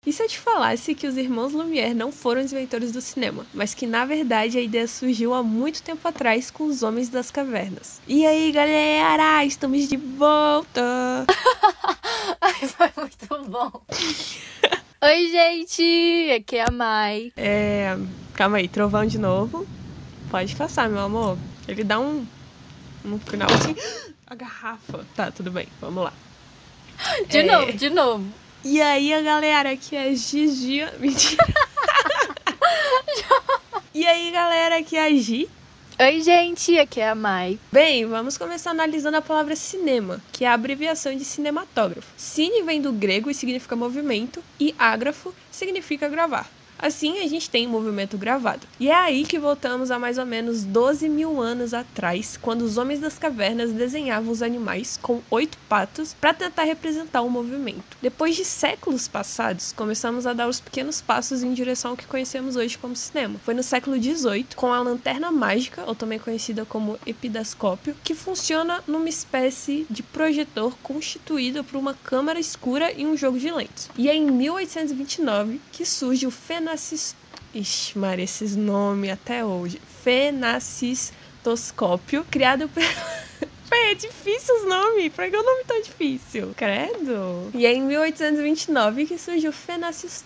E se eu te falasse que os irmãos Lumière não foram os inventores do cinema, mas que na verdade a ideia surgiu há muito tempo atrás com os Homens das Cavernas? E aí, galera, estamos de volta! Ai, foi muito bom. Oi, gente, aqui é a Mai. Calma aí, trovão de novo. Pode passar, meu amor. Ele dá um final assim. A garrafa. Tá, tudo bem, vamos lá. De novo. E aí, a galera, aqui é a Gigi. Mentira. E aí, galera, aqui é a Gi. Oi, gente, aqui é a Mai. Bem, vamos começar analisando a palavra cinema, que é a abreviação de cinematógrafo. Cine vem do grego e significa movimento, e ágrafo significa gravar. Assim, a gente tem movimento gravado. E é aí que voltamos a mais ou menos 12 mil anos atrás, quando os Homens das Cavernas desenhavam os animais com 8 patas para tentar representar o movimento. Depois de séculos passados, começamos a dar os pequenos passos em direção ao que conhecemos hoje como cinema. Foi no século XVIII, com a lanterna mágica, ou também conhecida como epidascópio, que funciona numa espécie de projetor constituído por uma câmara escura e um jogo de lentes. E é em 1829 que surge o Ixi, Maria, esses nomes até hoje. Fenacistoscópio, criado por... É difícil os nomes, por que o nome tão difícil? Credo. E é em 1829 que surgiu o Você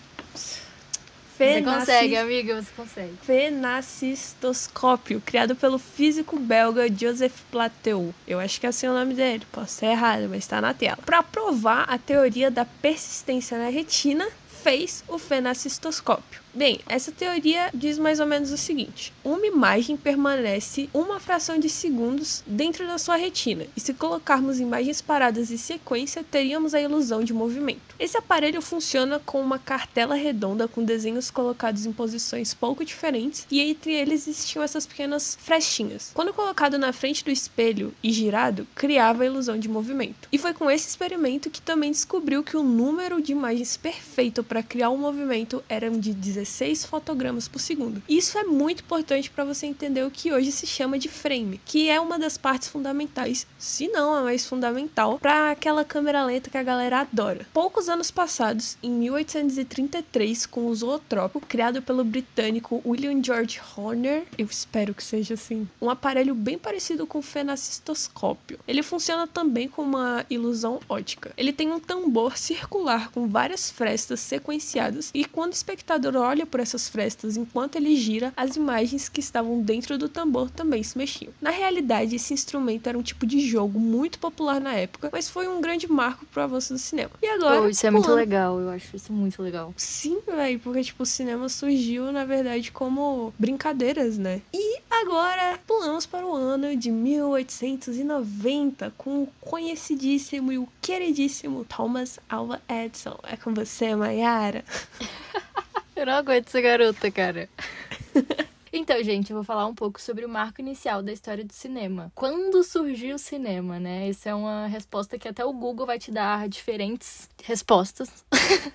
consegue, amiga, você consegue. Fenacistoscópio, criado pelo físico belga Joseph Plateau. Eu acho que é assim o nome dele, posso ser errado, mas está na tela. Para provar a teoria da persistência na retina, fez o fenacistoscópio. Bem, essa teoria diz mais ou menos o seguinte: uma imagem permanece uma fração de segundos dentro da sua retina, e se colocarmos imagens paradas em sequência, teríamos a ilusão de movimento. Esse aparelho funciona com uma cartela redonda com desenhos colocados em posições pouco diferentes, e entre eles existiam essas pequenas frechinhas. Quando colocado na frente do espelho e girado, criava a ilusão de movimento. E foi com esse experimento que também descobriu que o número de imagens perfeito para criar um movimento eram de 16 fotogramas por segundo. Isso é muito importante para você entender o que hoje se chama de frame, que é uma das partes fundamentais, se não a mais fundamental, para aquela câmera lenta que a galera adora. Poucos anos passados, em 1833, com o zootrópico, criado pelo britânico William George Horner, eu espero que seja assim, um aparelho bem parecido com o fenacistoscópio. Ele funciona também com uma ilusão ótica. Ele tem um tambor circular com várias frestas sequenciadas, e quando o espectador olha por essas frestas enquanto ele gira, as imagens que estavam dentro do tambor também se mexiam. Na realidade, esse instrumento era um tipo de jogo muito popular na época, mas foi um grande marco pro avanço do cinema. E agora... Isso é muito legal, eu acho isso muito legal. Sim, velho, porque tipo, o cinema surgiu, na verdade, como brincadeiras, né? E agora, pulamos para o ano de 1890, com o conhecidíssimo e o queridíssimo Thomas Alva Edison. É com você, Mayara. Eu não aguento essa garota, cara. Então, gente, eu vou falar um pouco sobre o marco inicial da história do cinema. Quando surgiu o cinema, né? Essa é uma resposta que até o Google vai te dar diferentes respostas.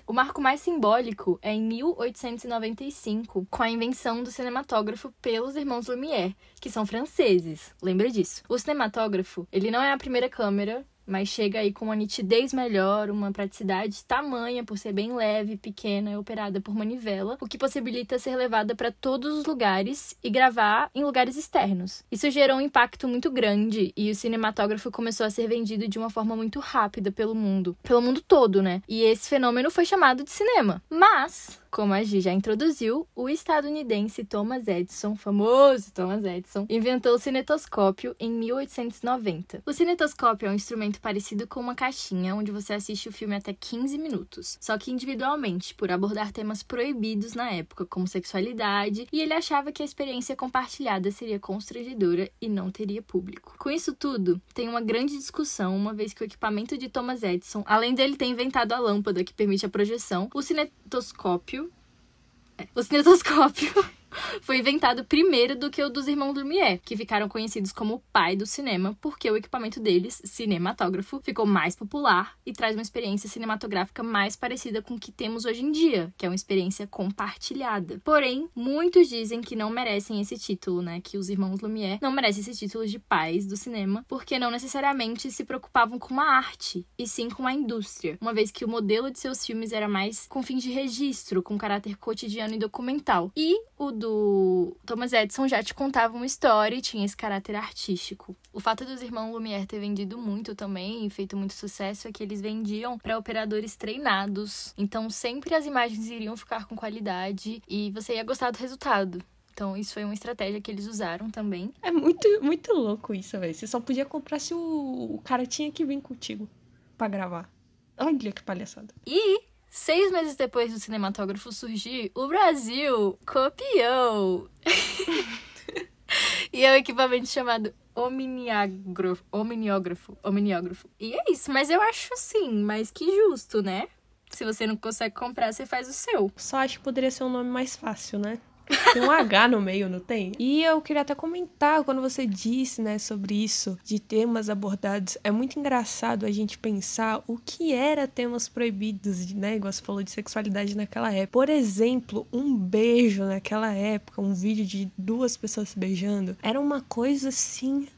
O marco mais simbólico é em 1895, com a invenção do cinematógrafo pelos irmãos Lumière, que são franceses. Lembra disso. O cinematógrafo, ele não é a primeira câmera, mas chega aí com uma nitidez melhor, uma praticidade tamanha por ser bem leve, pequena e operada por manivela, o que possibilita ser levada para todos os lugares e gravar em lugares externos. Isso gerou um impacto muito grande e o cinematógrafo começou a ser vendido de uma forma muito rápida pelo mundo todo, né? E esse fenômeno foi chamado de cinema. Mas, como a Gi já introduziu, o estadunidense Thomas Edison, famoso Thomas Edison, inventou o cinetoscópio em 1890. O cinetoscópio é um instrumento parecido com uma caixinha, onde você assiste o filme até 15 minutos, só que individualmente, por abordar temas proibidos na época, como sexualidade, e ele achava que a experiência compartilhada seria constrangedora e não teria público. Com isso tudo, tem uma grande discussão, uma vez que o equipamento de Thomas Edison, além dele ter inventado a lâmpada que permite a projeção, o cinetoscópio foi inventado primeiro do que o dos irmãos Lumière, que ficaram conhecidos como o pai do cinema, porque o equipamento deles, cinematógrafo, ficou mais popular e traz uma experiência cinematográfica mais parecida com o que temos hoje em dia, que é uma experiência compartilhada. Porém, muitos dizem que não merecem esse título, né? Que os irmãos Lumière não merecem esse título de pais do cinema, porque não necessariamente se preocupavam com a arte, e sim com a indústria, uma vez que o modelo de seus filmes era mais com fins de registro, com caráter cotidiano e documental. E o do Thomas Edison já te contava uma história e tinha esse caráter artístico. O fato dos irmãos Lumière ter vendido muito também e feito muito sucesso é que eles vendiam para operadores treinados. Então sempre as imagens iriam ficar com qualidade e você ia gostar do resultado. Então, isso foi uma estratégia que eles usaram também. É muito, muito louco isso, velho. Você só podia comprar se o cara tinha que vir contigo pra gravar. Olha que palhaçada. E 6 meses depois do cinematógrafo surgir, o Brasil copiou. E é um equipamento chamado omniógrafo. E é isso, mas eu acho assim, mais que justo, né? Se você não consegue comprar, você faz o seu. Só acho que poderia ser um nome mais fácil, né? Tem um H no meio, não tem? E eu queria até comentar, quando você disse, né, sobre isso, de temas abordados, é muito engraçado a gente pensar o que era temas proibidos, né, igual você falou de sexualidade naquela época. Por exemplo, um beijo naquela época, um vídeo de 2 pessoas se beijando, era uma coisa assim,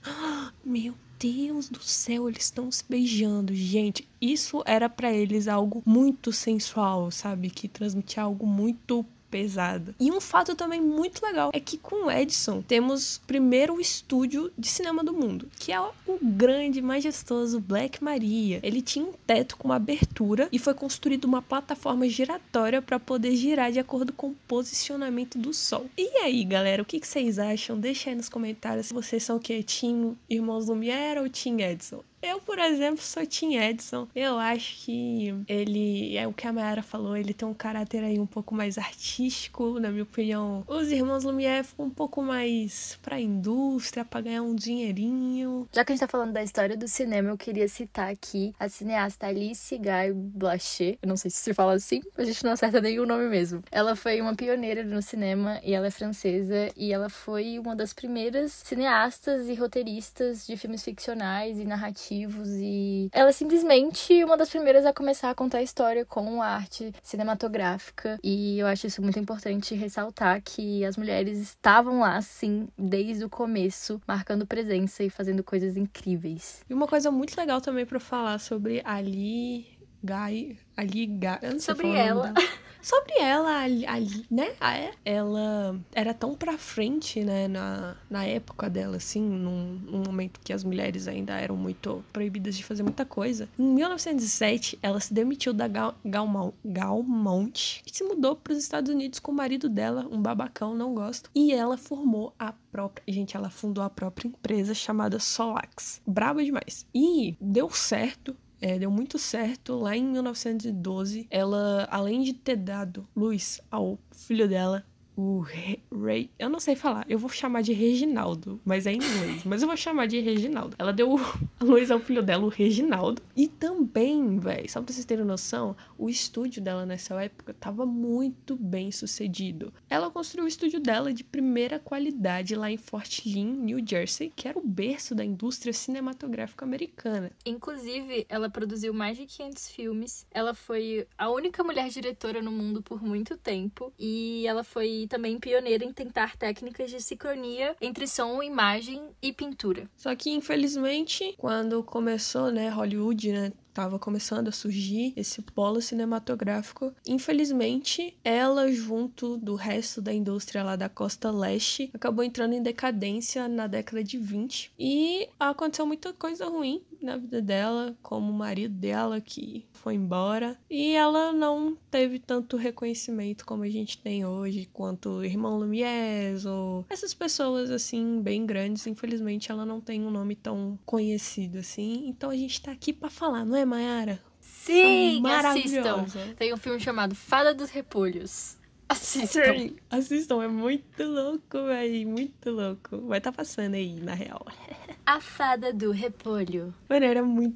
meu Deus do céu, eles estão se beijando, gente. Isso era pra eles algo muito sensual, sabe? Que transmitia algo muito pesado. E um fato também muito legal é que com o Edison temos primeiro o estúdio de cinema do mundo, que é o grande, majestoso Black Maria. Ele tinha um teto com uma abertura e foi construído uma plataforma giratória para poder girar de acordo com o posicionamento do sol. E aí, galera, o que vocês acham? Deixa aí nos comentários se vocês são o quê? Team Irmãos Lumière ou Team Edison? Eu, por exemplo, sou Team Edison. Eu acho que ele, é o que a Mayara falou, ele tem um caráter aí um pouco mais artístico, na minha opinião. Os irmãos Lumière ficam um pouco mais pra indústria, pra ganhar um dinheirinho. Já que a gente tá falando da história do cinema, eu queria citar aqui a cineasta Alice Guy Blaché. Eu não sei se se fala assim, a gente não acerta nenhum nome mesmo. Ela foi uma pioneira no cinema e ela é francesa e ela foi uma das primeiras cineastas e roteiristas de filmes ficcionais e narrativos. E ela é simplesmente uma das primeiras a começar a contar a história com a arte cinematográfica. E eu acho isso muito importante ressaltar que as mulheres estavam lá, sim, desde o começo, marcando presença e fazendo coisas incríveis. E uma coisa muito legal também pra falar sobre Ali Guy, eu não sei sobre falar o ela. nome dela. Sobre ela, ali, né? Ela era tão pra frente, né? Na época dela, assim, num momento que as mulheres ainda eram muito proibidas de fazer muita coisa. Em 1907, ela se demitiu da Gaumont e se mudou pros Estados Unidos com o marido dela, um babacão, não gosto. E ela formou a própria... Gente, ela fundou a própria empresa chamada Solax. Braba demais. E deu certo. Deu muito certo. Lá em 1912, ela, além de ter dado luz ao filho dela, o Ray... Eu não sei falar, eu vou chamar de Reginaldo, mas é em inglês. Mas eu vou chamar de Reginaldo. Ela deu a luz ao filho dela, o Reginaldo. E também, velho, só pra vocês terem noção, o estúdio dela nessa época tava muito bem sucedido. Ela construiu o estúdio dela de primeira qualidade lá em Fort Lee, New Jersey, que era o berço da indústria cinematográfica americana. Inclusive, ela produziu mais de 500 filmes. Ela foi a única mulher diretora no mundo por muito tempo. E ela foi também pioneira em tentar técnicas de sincronia entre som, imagem e pintura. Só que, infelizmente, quando começou, né, Hollywood, né, tava começando a surgir esse polo cinematográfico. Infelizmente, ela, junto do resto da indústria lá da costa leste, acabou entrando em decadência na década de 20. E aconteceu muita coisa ruim na vida dela, como o marido dela que foi embora. E ela não teve tanto reconhecimento como a gente tem hoje, quanto o irmão Lumière ou essas pessoas, assim, bem grandes. Infelizmente, ela não tem um nome tão conhecido, assim. Então, a gente tá aqui pra falar, não é, Mayara? Sim, assistam. Tem um filme chamado Fada dos Repolhos. Assistam. Assistam, é muito louco, velho. Muito louco. Vai estar passando aí, na real. A Fada do Repolho. Mano,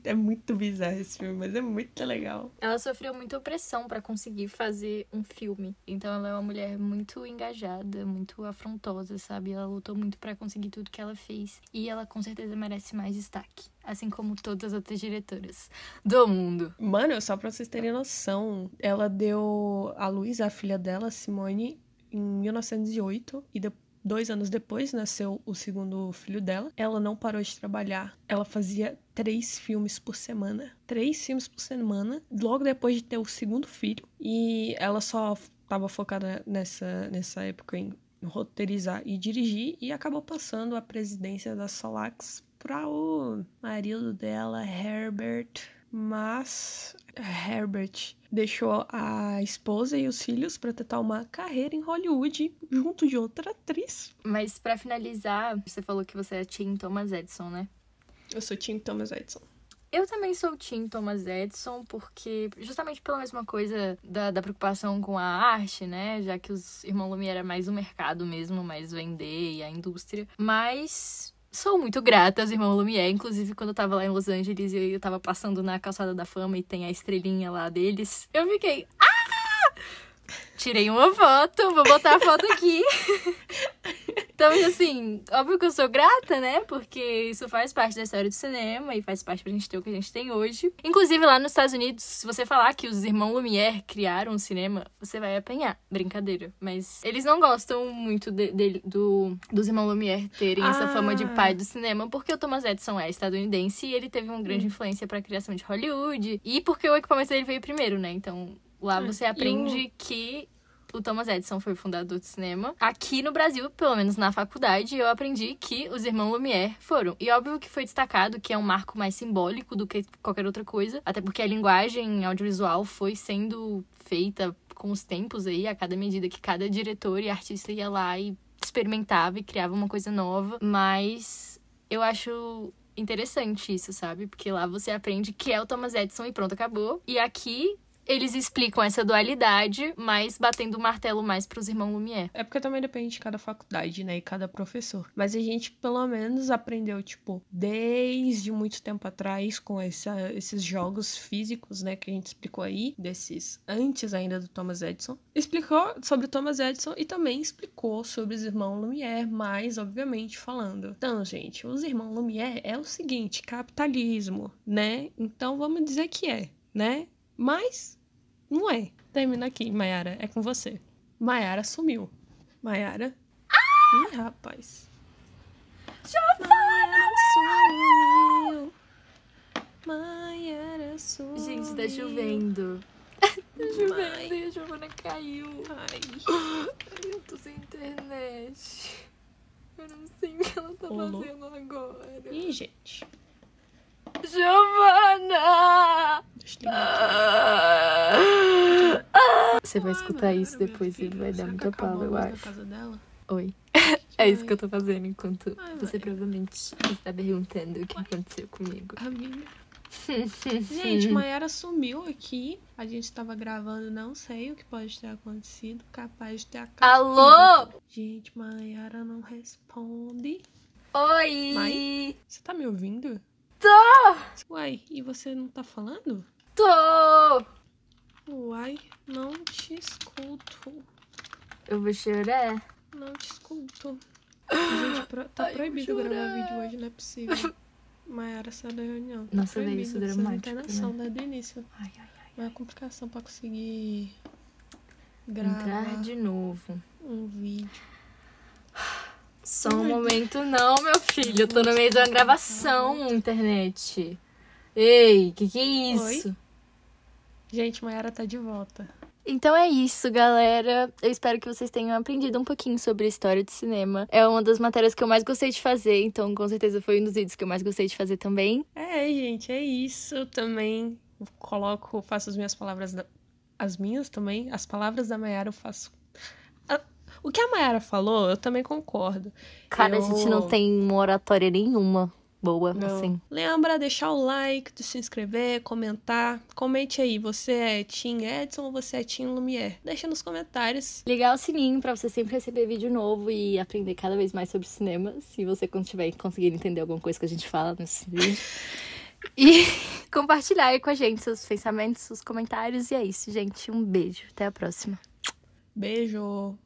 é muito bizarro esse filme, mas é muito legal. Ela sofreu muita opressão pra conseguir fazer um filme. Então ela é uma mulher muito engajada, muito afrontosa, sabe? Ela lutou muito pra conseguir tudo que ela fez. E ela com certeza merece mais destaque. Assim como todas as outras diretoras do mundo. Mano, só pra vocês terem noção, ela deu à luz a filha dela, Simone, em 1908. E 2 anos depois nasceu o segundo filho dela. Ela não parou de trabalhar. Ela fazia 3 filmes por semana. 3 filmes por semana, logo depois de ter o segundo filho. E ela só estava focada nessa época em roteirizar e dirigir. E acabou passando a presidência da Solax para o marido dela, Herbert. Mas Herbert deixou a esposa e os filhos para tentar uma carreira em Hollywood junto de outra atriz. Mas pra finalizar, você falou que você é Team Thomas Edison, né? Eu sou Team Thomas Edison. Eu também sou Team Thomas Edison, porque justamente pela mesma coisa da preocupação com a arte, né? Já que os irmãos Lumière é mais o mercado mesmo, mais vender e a indústria. Mas sou muito grata aos irmãos Lumière. Inclusive, quando eu tava lá em Los Angeles e eu tava passando na Calçada da Fama e tem a estrelinha lá deles, eu fiquei... Tirei uma foto, vou botar a foto aqui. Então, assim, óbvio que eu sou grata, né? Porque isso faz parte da história do cinema e faz parte pra gente ter o que a gente tem hoje. Inclusive, lá nos Estados Unidos, se você falar que os irmãos Lumière criaram o cinema, você vai apanhar. Brincadeira. Mas eles não gostam muito dos irmãos Lumière terem essa fama de pai do cinema, porque o Thomas Edison é estadunidense e ele teve uma grande influência pra criação de Hollywood. E porque o equipamento dele veio primeiro, né? Então, lá você aprende que o Thomas Edison foi o fundador do cinema. Aqui no Brasil, pelo menos na faculdade, eu aprendi que os irmãos Lumière foram. E óbvio que foi destacado que é um marco mais simbólico do que qualquer outra coisa. Até porque a linguagem audiovisual foi sendo feita com os tempos aí, a cada medida que cada diretor e artista ia lá e experimentava e criava uma coisa nova. Mas eu acho interessante isso, sabe? Porque lá você aprende que é o Thomas Edison e pronto, acabou. E aqui eles explicam essa dualidade, mas batendo o martelo mais pros irmãos Lumière. É porque também depende de cada faculdade, né? E cada professor. Mas a gente, pelo menos, aprendeu, tipo, desde muito tempo atrás, com esses jogos físicos, né? Que a gente explicou aí, desses antes ainda do Thomas Edison. Explicou sobre o Thomas Edison e também explicou sobre os irmãos Lumière, mais, obviamente, falando. Então, gente, os irmãos Lumière é o seguinte, capitalismo, né? Então, vamos dizer que é, né? Mas não é. Termina aqui, Mayara. É com você. Mayara sumiu. Mayara. Ih, rapaz. Mayara sumiu. Mayara sumiu. Gente, tá chovendo. Tá chovendo e a Giovana caiu. Ai. Eu tô sem internet. Eu não sei o que ela tá fazendo agora. Ih, gente. Giovana! Você vai Ué, escutar Mayara, isso depois minha e vai filha, dar será que muita acabou pala, a eu luz da acho. casa dela? Oi. É isso que eu tô fazendo enquanto você vai. provavelmente está perguntando o que aconteceu comigo. Amiga. Gente, Mayara sumiu aqui. A gente tava gravando, não sei o que pode ter acontecido. Capaz de ter acabado. Alô? Gente, Mayara não responde. Oi! Mai? Você tá me ouvindo? Tô! Uai, e você não tá falando? Tô! Uai, não te escuto. Eu vou chorar. Não te escuto. Gente, tá Ai, proibido vou gravar chorar. vídeo hoje, não é possível. Mayara saiu da reunião. Tá Nossa, veio proibido, isso você não dramático, tem noção desde o início. Ai, ai, ai. Uma complicação pra conseguir Entrar gravar de novo. um vídeo. Só um momento não, meu filho. Eu tô no meio de uma gravação, internet. Ei, que é isso? Oi? Gente, Mayara tá de volta. Então é isso, galera. Eu espero que vocês tenham aprendido um pouquinho sobre a história do cinema. É uma das matérias que eu mais gostei de fazer, então com certeza foi um dos vídeos que eu mais gostei de fazer também. É, gente, é isso. Eu também faço as minhas palavras, as minhas também. As palavras da Mayara eu faço. O que a Mayara falou, eu também concordo. Cara, a gente não tem uma oratória nenhuma. boa, Não. assim. Lembra, deixar o like, de se inscrever, comentar. Comente aí, você é Team Edson ou você é Team Lumière? Deixa nos comentários. Ligar o sininho pra você sempre receber vídeo novo e aprender cada vez mais sobre cinema, se você quando tiver conseguir entender alguma coisa que a gente fala nesse vídeo. E compartilhar aí com a gente seus pensamentos, seus comentários. E é isso, gente. Um beijo. Até a próxima. Beijo!